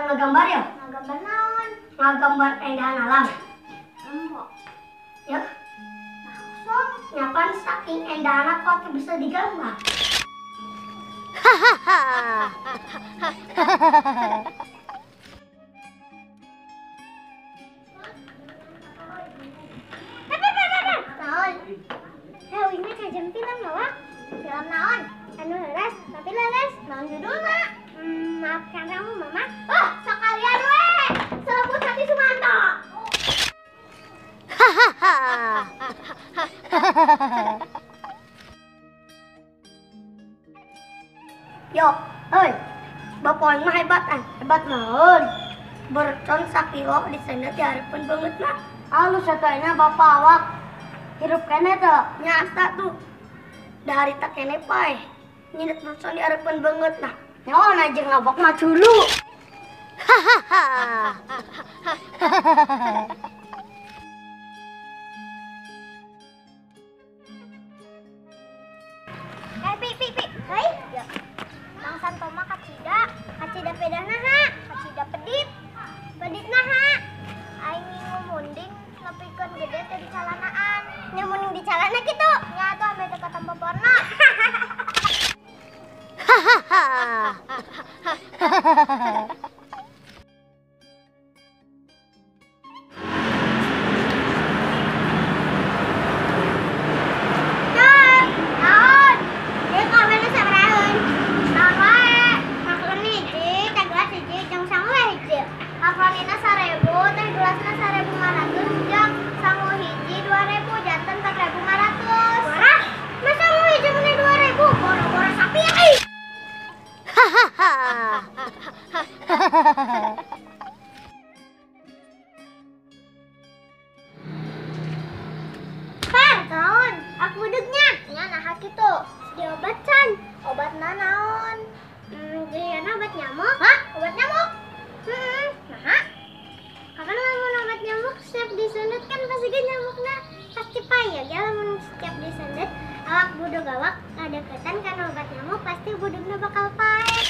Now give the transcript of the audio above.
Ngagambar ya? Ngagambar naon? Ngagambar keindahan alam. Embok. Ya, Langsung. nyapan saking indahnya kok bisa digambar. Naon? Heh, ini kajian film naon? Film naon? Anu heres, tapi leres. Naon judulna? Maafkan kamu, Mama. Oh, sekalian we. Selebut hati Sumanto. Yo, hei, bapak mah hebat an, hebat naon. Bercon sakilo di sana diharapkan banget nak. Alus satanya bapak awak hirup kene tuh nyata tuh dari tak kene pae. Nyinet bercon diharapkan banget nak. Nyawan aja ngabok mah dulu. Pi. Hei, ya. Bangsan toma kacida pedah naha, kacida pedit. Pedit naha. Aing ngomunding nepikeun gede teh di calanaan. Nya munding di calana kitu. Nya atuh ame teu ketemu porno. Akronina 1000, teh gelasna 1500, jeung sangu hiji 2000, janten 4500. Wah, masa sangu hiji meni 2000? Boro-boro sapi euy. Par, naon? Aku budegnya. Nya naha kitu. Diobat can. Obatna naon? Jadiana obat nyamuk. Hah? Obat nyamuk? Nah, kapan lamun obat nyamuk setiap disundet kan pasti kan nyamuknya pasti payah ya lamun setiap disundet awak budeg awak ngadeketan kan obat nyamuk pasti budegna bakal payah.